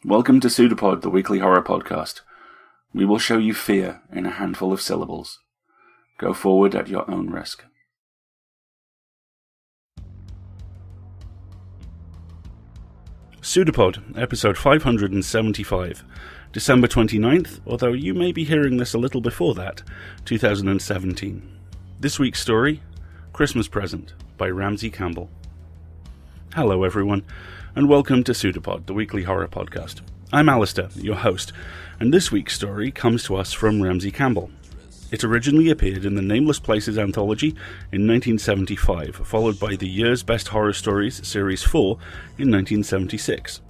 Welcome to PseudoPod, the weekly horror podcast. We will show you fear in a handful of syllables. Go forward at your own risk. PseudoPod, episode 575, December 29th, although you may be hearing this a little before that, 2017. This week's story, Christmas Present, by Ramsey Campbell. Hello everyone, and welcome to PseudoPod, the weekly horror podcast. I'm Alasdair, your host, and this week's story comes to us from Ramsey Campbell. It originally appeared in the NAMELESS PLACES anthology in 1975, followed by the Year's Best Horror Stories Series 4 in 1976.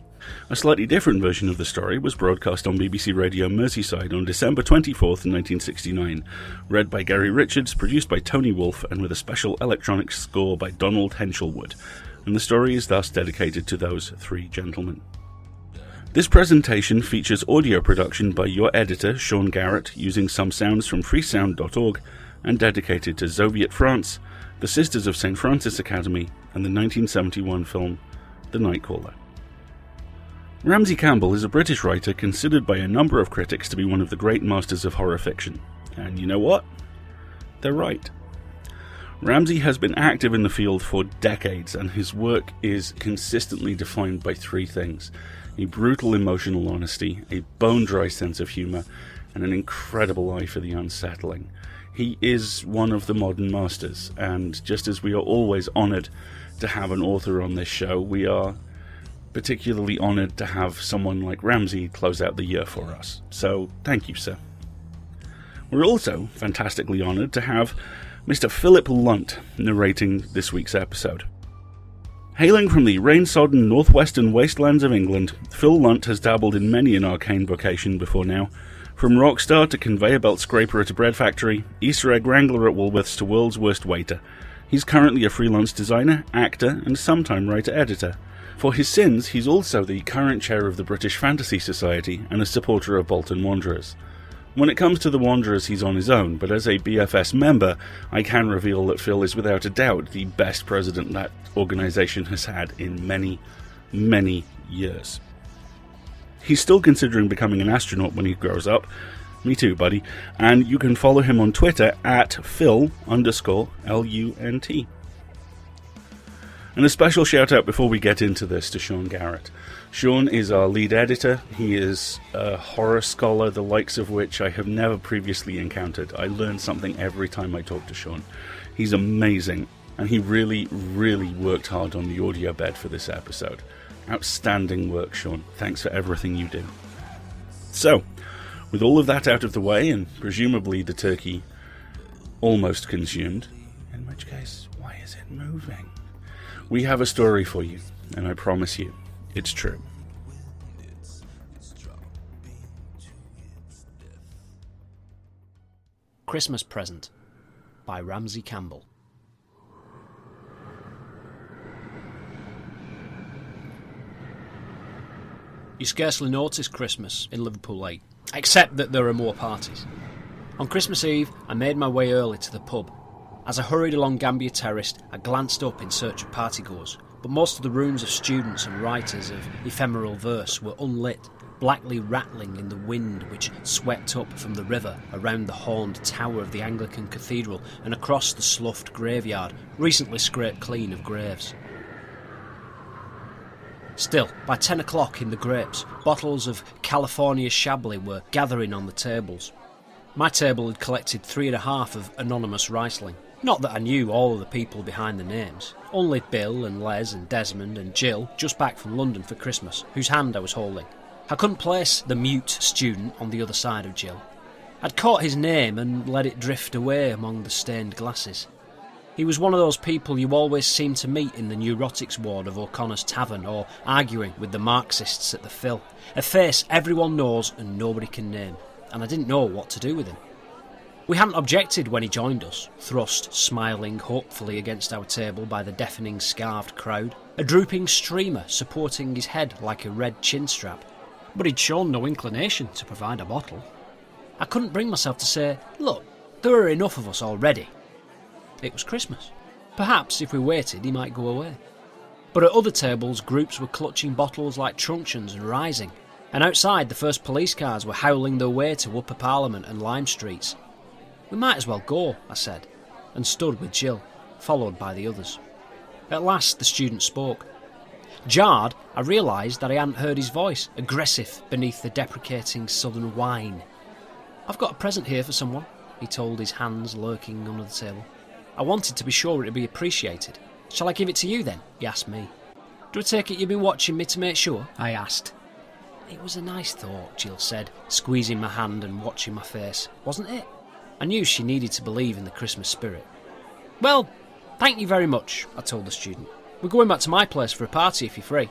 A slightly different version of the story was broadcast on BBC Radio Mersey-side on December 24th, 1969, read by Gavin Richards, produced by Tony Wolfe, and with a special electronic score by Donald Henshilwood, and the story is thus dedicated to those three gentlemen. This presentation features audio production by your editor, Shawn Garrett, using some sounds from Freesound.org, and dedicated to Zoviet France, the Sisters of St. Francis Academy, and the 1971 film The Nightcaller. Ramsey Campbell is a British writer considered by a number of critics to be one of the great masters of horror fiction. And you know what? They're right. Ramsey has been active in the field for decades, and his work is consistently defined by three things: a brutal emotional honesty, a bone-dry sense of humour, and an incredible eye for the unsettling. He is one of the modern masters, and just as we are always honoured to have an author on this show, we are particularly honoured to have someone like Ramsey close out the year for us. So, thank you, sir. We're also fantastically honoured to have Mr. Philip Lunt narrating this week's episode. Hailing from the rain-sodden northwestern wastelands of England, Phil Lunt has dabbled in many an arcane vocation before now. From rock star to conveyor belt scraper at a bread factory, Easter egg wrangler at Woolworths to world's worst waiter. He's currently a freelance designer, actor, and sometime writer-editor. For his sins, he's also the current chair of the British Fantasy Society and a supporter of Bolton Wanderers. When it comes to the Wanderers, he's on his own, but as a BFS member, I can reveal that Phil is without a doubt the best president that organisation has had in many, many years. He's still considering becoming an astronaut when he grows up. Me too, buddy. And you can follow him on Twitter at Phil_LUNT. And a special shout out before we get into this to Shawn Garrett. Shawn is our lead editor. He is a horror scholar, the likes of which I have never previously encountered. I learn something every time I talk to Shawn. He's amazing, and he really, really worked hard on the audio bed for this episode. Outstanding work, Shawn. Thanks for everything you do. So, with all of that out of the way, and presumably the turkey almost consumed, in which case, why is it moving? We have a story for you, and I promise you, it's true. Christmas Present by Ramsey Campbell. You scarcely notice Christmas in Liverpool Lake, except that there are more parties. On Christmas Eve, I made my way early to the pub. As I hurried along Gambier Terrace, I glanced up in search of partygoers, but most of the rooms of students and writers of ephemeral verse were unlit, blackly rattling in the wind which swept up from the river around the horned tower of the Anglican Cathedral and across the sloughed graveyard, recently scraped clean of graves. Still, by 10 o'clock in the Grapes, bottles of California Chablis were gathering on the tables. My table had collected 3.5 of anonymous Riesling. Not that I knew all of the people behind the names, only Bill and Les and Desmond and Jill, just back from London for Christmas, whose hand I was holding. I couldn't place the mute student on the other side of Jill. I'd caught his name and let it drift away among the stained glasses. He was one of those people you always seem to meet in the neurotics ward of O'Connor's Tavern or arguing with the Marxists at the Phil. A face everyone knows and nobody can name, and I didn't know what to do with him. We hadn't objected when he joined us, thrust smiling hopefully against our table by the deafening scarved crowd, a drooping streamer supporting his head like a red chin strap. But he'd shown no inclination to provide a bottle. I couldn't bring myself to say, look, there are enough of us already. It was Christmas. Perhaps if we waited he might go away. But at other tables groups were clutching bottles like truncheons and rising. And outside, the first police cars were howling their way to Upper Parliament and Lime Streets. "We might as well go," I said, and stood with Jill, followed by the others. At last the student spoke. Jarred, I realised that I hadn't heard his voice, aggressive beneath the deprecating southern whine. "I've got a present here for someone," he told, his hands lurking under the table. I wanted to be sure it'd be appreciated. "Shall I give it to you then?" he asked me. "Do I take it you've been watching me to make sure?" I asked. "It was a nice thought," Jill said, squeezing my hand and watching my face. "Wasn't it?" I knew she needed to believe in the Christmas spirit. "Well, thank you very much," I told the student. "We're going back to my place for a party if you're free."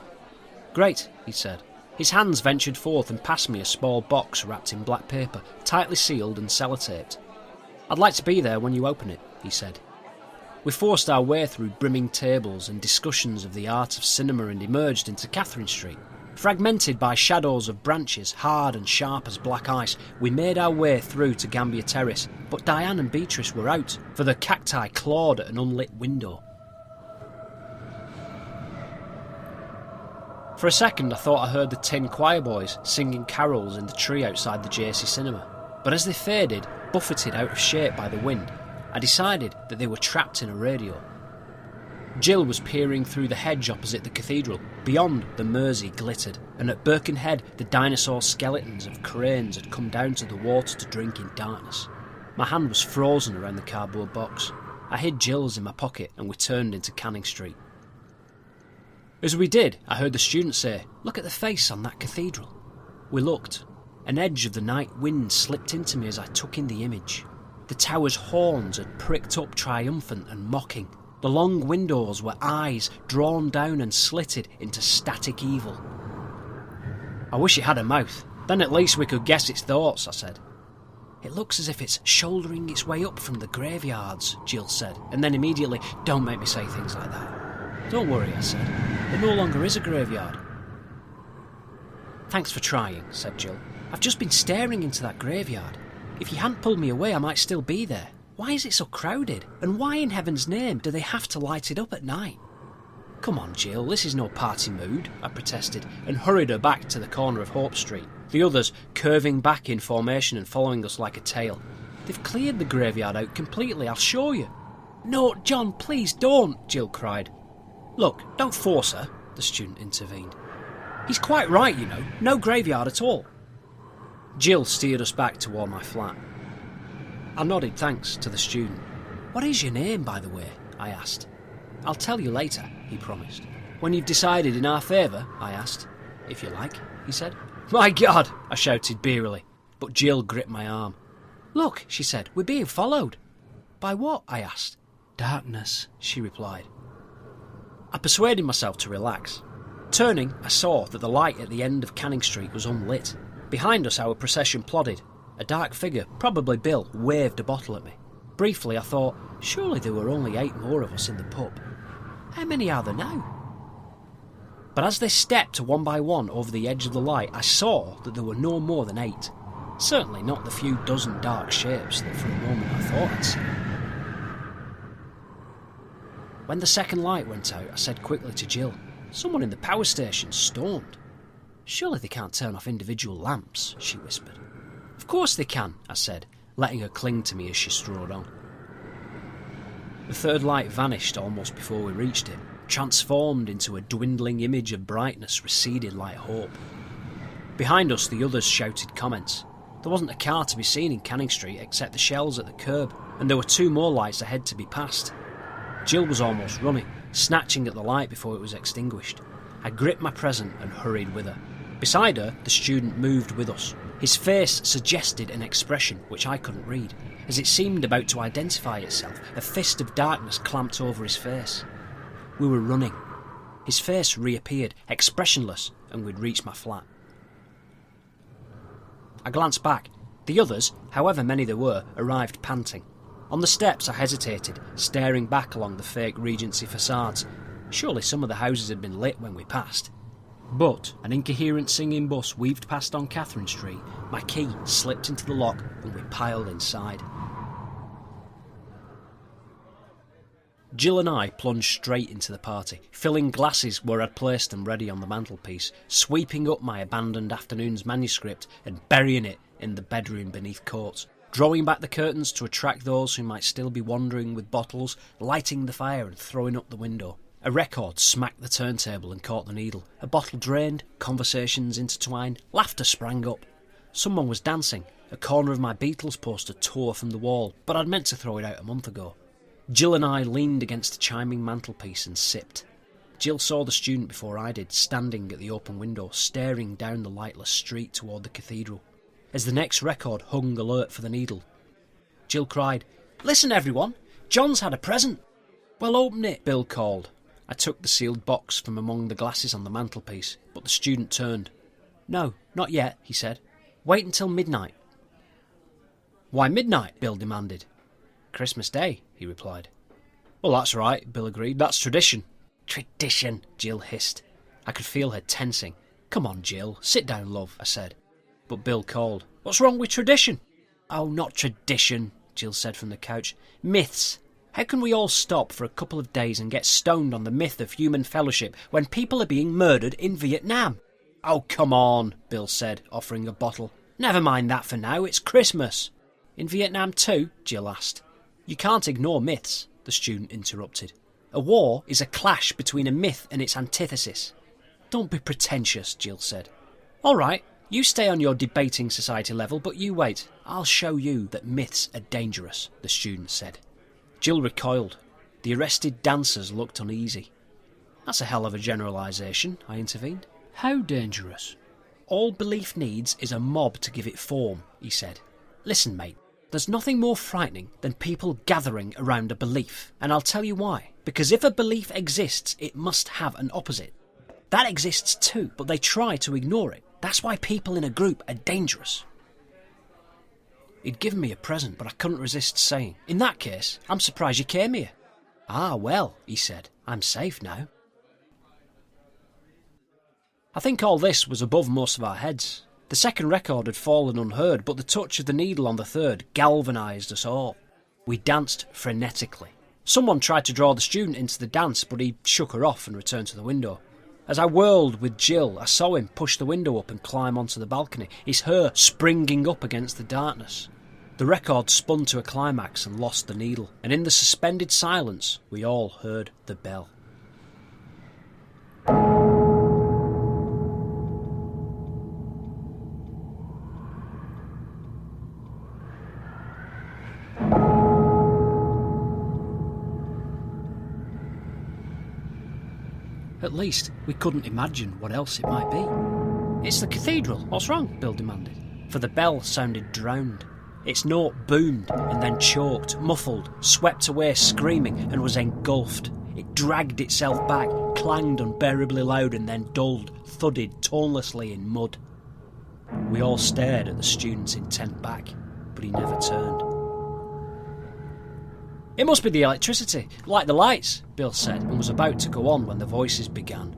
"Great," he said. His hands ventured forth and passed me a small box wrapped in black paper, tightly sealed and sellotaped. "I'd like to be there when you open it," he said. We forced our way through brimming tables and discussions of the art of cinema and emerged into Catherine Street. Fragmented by shadows of branches, hard and sharp as black ice, we made our way through to Gambier Terrace, but Diane and Beatrice were out, for the cacti clawed at an unlit window. For a second I thought I heard the Tin Choir Boys singing carols in the tree outside the JC Cinema, but as they faded, buffeted out of shape by the wind, I decided that they were trapped in a radio. Jill was peering through the hedge opposite the cathedral. Beyond, the Mersey glittered, and at Birkenhead the dinosaur skeletons of cranes had come down to the water to drink in darkness. My hand was frozen around the cardboard box. I hid Jill's in my pocket and we turned into Canning Street. As we did, I heard the student say, "Look at the face on that cathedral." We looked. An edge of the night wind slipped into me as I took in the image. The tower's horns had pricked up triumphant and mocking. The long windows were eyes drawn down and slitted into static evil. "I wish it had a mouth, then at least we could guess its thoughts," I said. "It looks as if it's shouldering its way up from the graveyards," Jill said, and then immediately, "Don't make me say things like that." "Don't worry," I said. "There no longer is a graveyard." "Thanks for trying," said Jill. "I've just been staring into that graveyard. If you hadn't pulled me away, I might still be there. Why is it so crowded? And why in heaven's name do they have to light it up at night?" "Come on, Jill, this is no party mood," I protested, and hurried her back to the corner of Hope Street, the others curving back in formation and following us like a tail. "They've cleared the graveyard out completely, I'll show you." "No, John, please don't," Jill cried. "Look, don't force her," the student intervened. "He's quite right, you know, no graveyard at all." Jill steered us back toward my flat. I nodded thanks to the student. "What is your name, by the way?" I asked. "I'll tell you later," he promised. "When you've decided in our favour?" I asked. "If you like," he said. "My God!" I shouted beerily, but Jill gripped my arm. "Look," she said, "we're being followed." "By what?" I asked. "Darkness," she replied. I persuaded myself to relax. Turning, I saw that the light at the end of Canning Street was unlit. Behind us our procession plodded. A dark figure, probably Bill, waved a bottle at me. Briefly I thought, surely there were only 8 more of us in the pub. How many are there now? But as they stepped one by one over the edge of the light, I saw that there were no more than 8. Certainly not the few dozen dark shapes that for a moment I thought I'd seen. When the second light went out, I said quickly to Jill, "Someone in the power station's stoned." "Surely they can't turn off individual lamps," she whispered. "Of course they can," I said, letting her cling to me as she strode on. The third light vanished almost before we reached it, transformed into a dwindling image of brightness receding like hope. Behind us the others shouted comments. There wasn't a car to be seen in Canning Street except the shells at the curb, and there were 2 more lights ahead to be passed. Jill was almost running, snatching at the light before it was extinguished. I gripped my present and hurried with her. Beside her, the student moved with us. His face suggested an expression which I couldn't read. As it seemed about to identify itself, a fist of darkness clamped over his face. We were running. His face reappeared, expressionless, and we'd reached my flat. I glanced back. The others, however many there were, arrived panting. On the steps I hesitated, staring back along the fake Regency facades. Surely some of the houses had been lit when we passed. But an incoherent singing bus weaved past on Catherine Street, my key slipped into the lock and we piled inside. Jill and I plunged straight into the party, filling glasses where I'd placed them ready on the mantelpiece, sweeping up my abandoned afternoon's manuscript and burying it in the bedroom beneath coats, drawing back the curtains to attract those who might still be wandering with bottles, lighting the fire and throwing up the window. A record smacked the turntable and caught the needle. A bottle drained, conversations intertwined, laughter sprang up. Someone was dancing. A corner of my Beatles poster tore from the wall, but I'd meant to throw it out a month ago. Jill and I leaned against the chiming mantelpiece and sipped. Jill saw the student before I did, standing at the open window, staring down the lightless street toward the cathedral. As the next record hung alert for the needle, Jill cried, "Listen, everyone! John's had a present!" "Well, open it," Bill called. I took the sealed box from among the glasses on the mantelpiece, but the student turned. "No, not yet," he said. "Wait until midnight." "Why midnight?" Bill demanded. "Christmas Day," he replied. "Well, that's right," Bill agreed. "That's tradition." "Tradition," Jill hissed. I could feel her tensing. "Come on, Jill, sit down, love," I said. But Bill called, "What's wrong with tradition?" "Oh, not tradition," Jill said from the couch. "Myths. How can we all stop for a couple of days and get stoned on the myth of human fellowship when people are being murdered in Vietnam?" "Oh, come on," Bill said, offering a bottle. "Never mind that for now, it's Christmas." "In Vietnam too?" Jill asked. "You can't ignore myths," the student interrupted. "A war is a clash between a myth and its antithesis." "Don't be pretentious," Jill said. "All right, you stay on your debating society level, but you wait. I'll show you that myths are dangerous," the student said. Jill recoiled. The arrested dancers looked uneasy. "That's a hell of a generalisation," I intervened. "How dangerous?" "All belief needs is a mob to give it form," he said. "Listen, mate, there's nothing more frightening than people gathering around a belief, and I'll tell you why. Because if a belief exists, it must have an opposite. That exists too, but they try to ignore it. That's why people in a group are dangerous." He'd given me a present, but I couldn't resist saying, "In that case, I'm surprised you came here." "Ah, well," he said, "I'm safe now." I think all this was above most of our heads. The second record had fallen unheard, but the touch of the needle on the third galvanised us all. We danced frenetically. Someone tried to draw the student into the dance, but he shook her off and returned to the window. As I whirled with Jill, I saw him push the window up and climb onto the balcony, his hair springing up against the darkness. The record spun to a climax and lost the needle, and in the suspended silence, we all heard the bell. At least, we couldn't imagine what else it might be. "It's the cathedral. What's wrong?" Bill demanded. For the bell sounded drowned. Its note boomed and then choked, muffled, swept away screaming, and was engulfed. It dragged itself back, clanged unbearably loud, and then dulled, thudded tonelessly in mud. We all stared at the student's intent back, but he never turned. "It must be the electricity, like the lights," Bill said, and was about to go on when the voices began.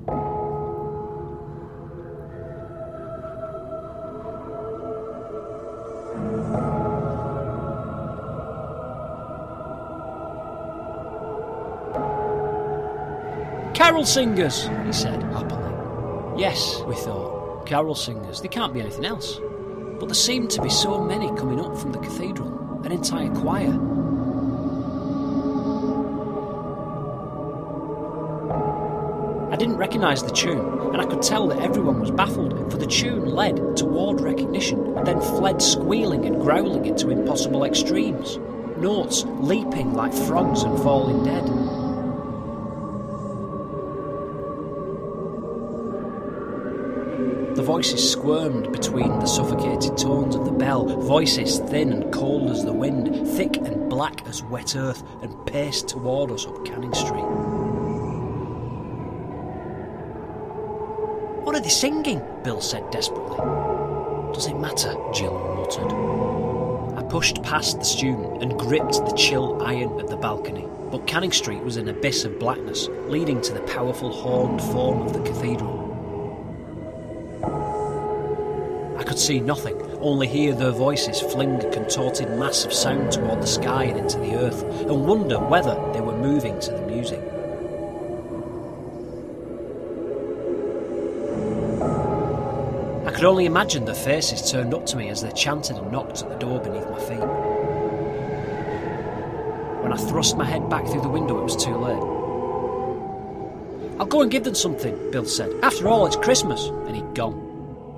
"Carol singers," he said happily. Yes, we thought, carol singers, they can't be anything else. But there seemed to be so many coming up from the cathedral, an entire choir. I didn't recognise the tune, and I could tell that everyone was baffled, for the tune led toward recognition, and then fled squealing and growling into impossible extremes, notes leaping like frogs and falling dead. The voices squirmed between the suffocated tones of the bell, voices thin and cold as the wind, thick and black as wet earth, and paced toward us up Canning Street. "What are they singing?" Bill said desperately. "Does it matter?" Jill muttered. I pushed past the student and gripped the chill iron of the balcony, but Canning Street was an abyss of blackness, leading to the powerful horned form of the cathedral. I could see nothing, only hear their voices fling a contorted mass of sound toward the sky and into the earth, and wonder whether they were moving to the music. I could only imagine their faces turned up to me as they chanted and knocked at the door beneath my feet. When I thrust my head back through the window, it was too late. "I'll go and give them something," Bill said. "After all, it's Christmas." And he'd gone.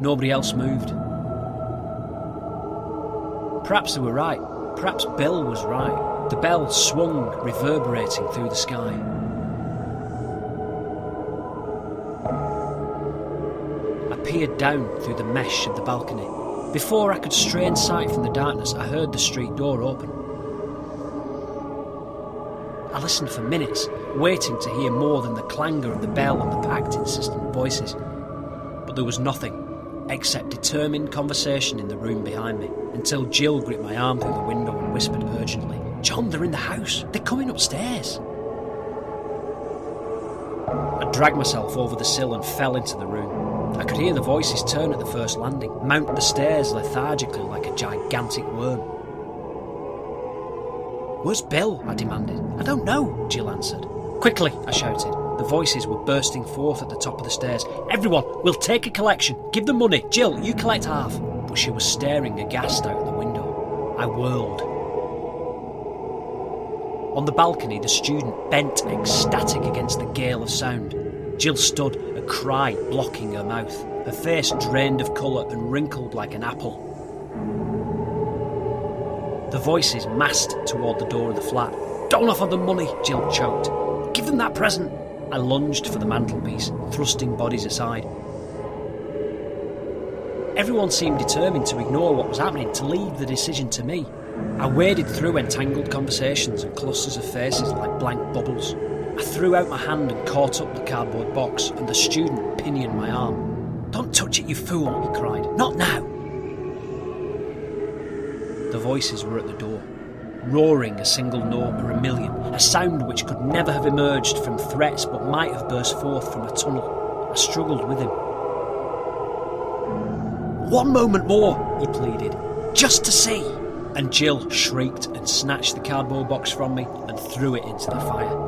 Nobody else moved. Perhaps they were right. Perhaps Bill was right. The bell swung, reverberating through the sky. I peered down through the mesh of the balcony. Before I could strain sight from the darkness, I heard the street door open. I listened for minutes, waiting to hear more than the clangour of the bell and the packed, insistent voices. But there was nothing, except determined conversation in the room behind me, until Jill gripped my arm through the window and whispered urgently, "John, they're in the house. They're coming upstairs." I dragged myself over the sill and fell into the room. I could hear the voices turn at the first landing, mount the stairs lethargically like a gigantic worm. "Where's Bill?" I demanded. "I don't know," Jill answered. "Quickly," I shouted. The voices were bursting forth at the top of the stairs. "Everyone, we'll take a collection. Give them money. Jill, you collect half." But she was staring aghast out the window. I whirled. On the balcony, the student bent ecstatic against the gale of sound. Jill stood, a cry blocking her mouth, her face drained of colour and wrinkled like an apple. The voices massed toward the door of the flat. "Don't offer them money," Jill choked. "Give them that present." I lunged for the mantelpiece, thrusting bodies aside. Everyone seemed determined to ignore what was happening, to leave the decision to me. I waded through entangled conversations and clusters of faces like blank bubbles. I threw out my hand and caught up the cardboard box, and the student pinioned my arm. "Don't touch it, you fool," he cried. "Not now." The voices were at the door, roaring a single note or a million, a sound which could never have emerged from threats but might have burst forth from a tunnel. I struggled with him. "One moment more," he pleaded, "just to see." And Jill shrieked and snatched the cardboard box from me and threw it into the fire.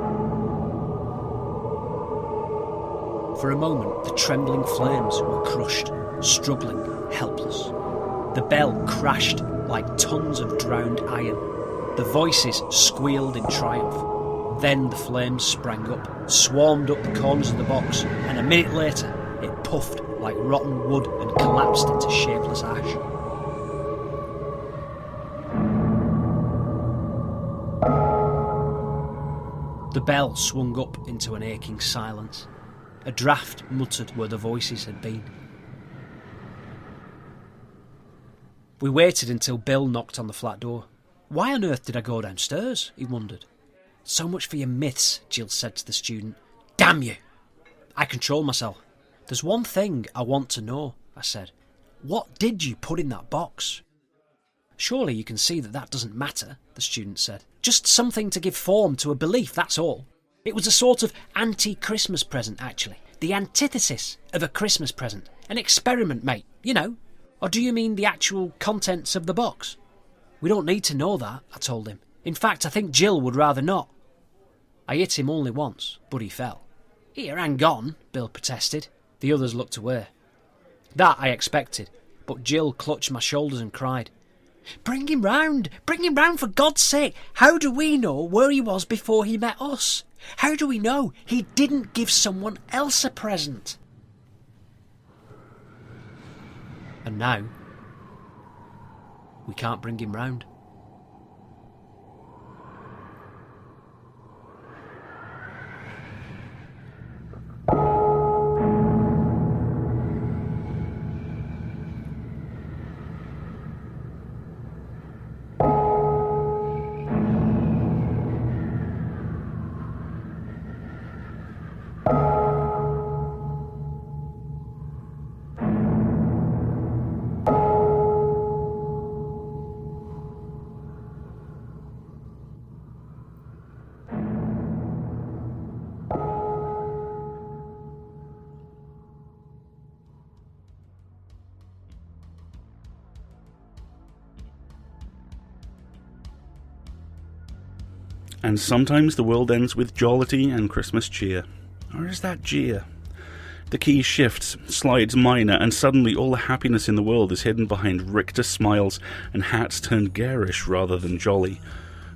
For a moment, the trembling flames were crushed, struggling, helpless. The bell crashed like tons of drowned iron. The voices squealed in triumph. Then the flames sprang up, swarmed up the corners of the box, and a minute later it puffed like rotten wood and collapsed into shapeless ash. The bell swung up into an aching silence. A draft muttered where the voices had been. We waited until Bill knocked on the flat door. "Why on earth did I go downstairs?" he wondered. "So much for your myths," Jill said to the student. "Damn you!" I controlled myself. "There's one thing I want to know," I said. "What did you put in that box?" "Surely you can see that doesn't matter," the student said. "Just something to give form to a belief, that's all. It was a sort of anti-Christmas present, actually. The antithesis of a Christmas present. An experiment, mate, you know. Or do you mean the actual contents of the box?" "We don't need to know that," I told him. "In fact, I think Jill would rather not." I hit him only once, but he fell. "Here, hang on," Bill protested. The others looked away. That I expected, but Jill clutched my shoulders and cried, Bring him round for God's sake. How do we know where he was before he met us? How do we know he didn't give someone else a present?" And now, we can't bring him round. And sometimes the world ends with jollity and Christmas cheer. Or is that jeer? The key shifts, slides minor, and suddenly all the happiness in the world is hidden behind Richter smiles and hats turned garish rather than jolly.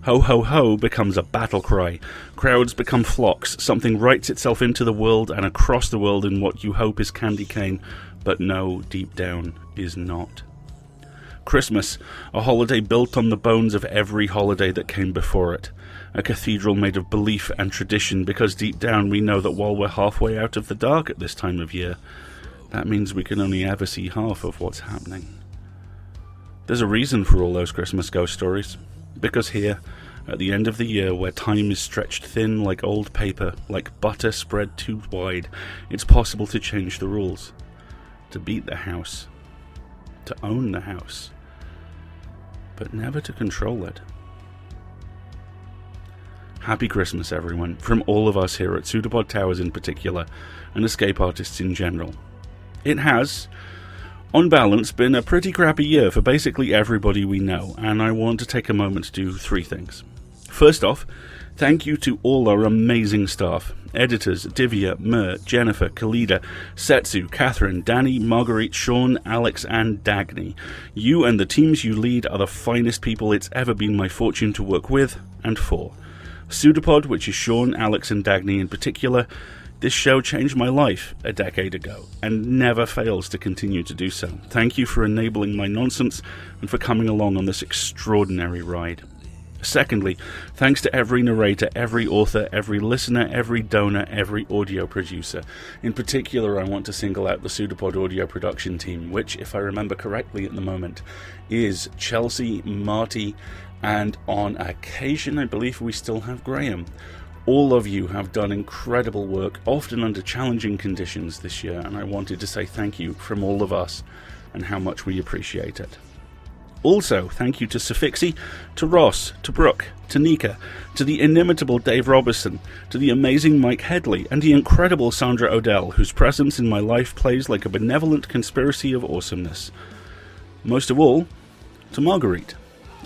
Ho ho ho becomes a battle cry. Crowds become flocks. Something writes itself into the world and across the world in what you hope is candy cane, but no, deep down, is not. Christmas, a holiday built on the bones of every holiday that came before it. A cathedral made of belief and tradition, because deep down we know that while we're halfway out of the dark at this time of year, that means we can only ever see half of what's happening. There's a reason for all those Christmas ghost stories. Because here, at the end of the year, where time is stretched thin like old paper, like butter spread too wide, it's possible to change the rules. To beat the house. To own the house. But never to control it. Happy Christmas, everyone, from all of us here at PseudoPod Towers in particular, and escape artists in general. It has, on balance, been a pretty crappy year for basically everybody we know, and I want to take a moment to do 3 things. First off, thank you to all our amazing staff. Editors, Divya, Mer, Jennifer, Khalida, Setsu, Catherine, Danny, Marguerite, Shawn, Alex and Dagny. You and the teams you lead are the finest people it's ever been my fortune to work with and for. PseudoPod, which is Shawn, Alex and Dagny in particular, this show changed my life a decade ago, and never fails to continue to do so. Thank you for enabling my nonsense, and for coming along on this extraordinary ride. Secondly, thanks to every narrator, every author, every listener, every donor, every audio producer. In particular, I want to single out the PseudoPod audio production team, which, if I remember correctly at the moment, is Chelsea, Marty, and on occasion, I believe we still have Graham. All of you have done incredible work, often under challenging conditions this year, and I wanted to say thank you from all of us and how much we appreciate it. Also, thank you to Suffixi, to Ross, to Brooke, to Nika, to the inimitable Dave Robertson, to the amazing Mike Headley, and the incredible Sandra Odell, whose presence in my life plays like a benevolent conspiracy of awesomeness. Most of all, to Marguerite,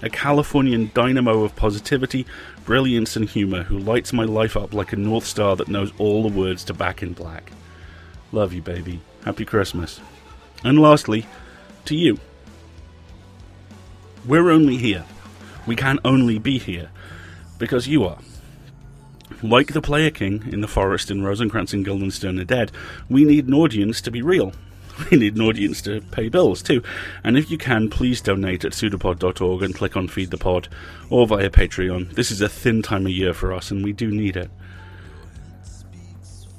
a Californian dynamo of positivity, brilliance and humour who lights my life up like a North Star that knows all the words to Back in Black. Love you, baby. Happy Christmas. And lastly, to you. We're only here. We can only be here because you are. Like the Player King in the forest in Rosencrantz and Guildenstern are dead, we need an audience to be real. We need an audience to pay bills too, and if you can, please donate at pseudopod.org and click on Feed the Pod, or via Patreon. This is a thin time of year for us, and we do need it.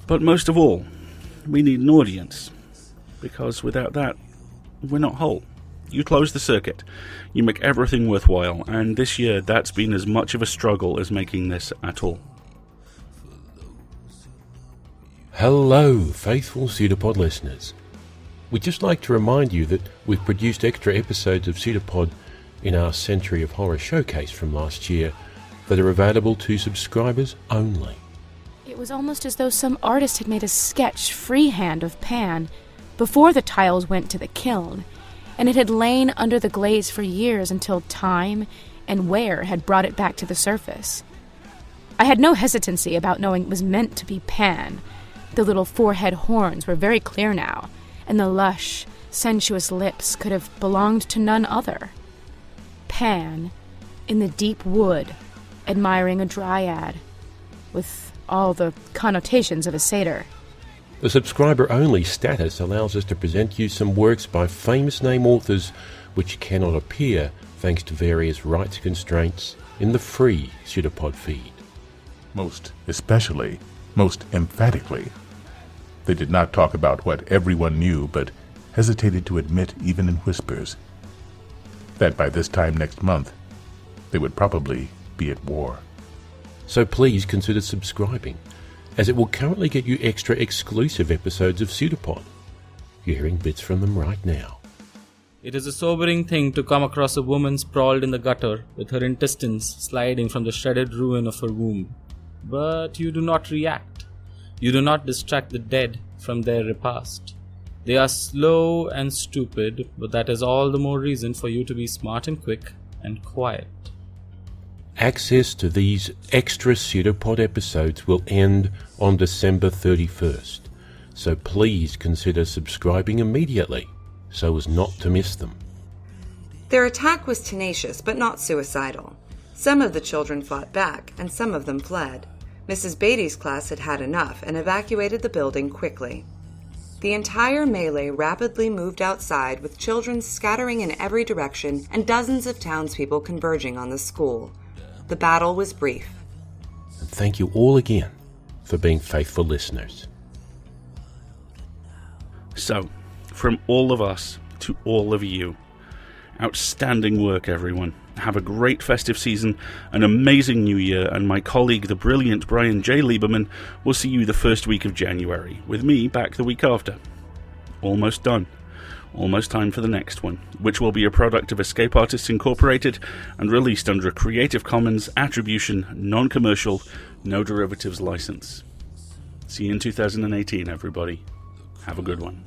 But most of all, we need an audience, because without that, we're not whole. You close the circuit, you make everything worthwhile, and this year that's been as much of a struggle as making this at all. Hello, faithful PseudoPod listeners. We'd just like to remind you that we've produced extra episodes of PseudoPod in our Century of Horror showcase from last year that are available to subscribers only. It was almost as though some artist had made a sketch freehand of Pan before the tiles went to the kiln, and it had lain under the glaze for years until time and wear had brought it back to the surface. I had no hesitancy about knowing it was meant to be Pan. The little forehead horns were very clear now, and the lush, sensuous lips could have belonged to none other. Pan, in the deep wood, admiring a dryad, with all the connotations of a satyr. The subscriber-only status allows us to present you some works by famous name authors which cannot appear thanks to various rights constraints in the free PseudoPod feed. Most especially, most emphatically, they did not talk about what everyone knew, but hesitated to admit, even in whispers, that by this time next month, they would probably be at war. So please consider subscribing, as it will currently get you extra exclusive episodes of PseudoPod. You're hearing bits from them right now. It is a sobering thing to come across a woman sprawled in the gutter with her intestines sliding from the shredded ruin of her womb. But you do not react. You do not distract the dead from their repast. They are slow and stupid, but that is all the more reason for you to be smart and quick and quiet. Access to these extra PseudoPod episodes will end on December 31st, so please consider subscribing immediately so as not to miss them. Their attack was tenacious but not suicidal. Some of the children fought back, and some of them fled. Mrs. Beatty's class had had enough and evacuated the building quickly. The entire melee rapidly moved outside, with children scattering in every direction and dozens of townspeople converging on the school. The battle was brief. And thank you all again for being faithful listeners. So, from all of us to all of you, outstanding work, everyone. Have a great festive season, an amazing new year, and my colleague, the brilliant Brian J. Lieberman, will see you the first week of January, with me back the week after. Almost done. Almost time for the next one, which will be a product of Escape Artists Incorporated and released under a Creative Commons Attribution, Non-Commercial, No Derivatives license. See you in 2018, everybody. Have a good one.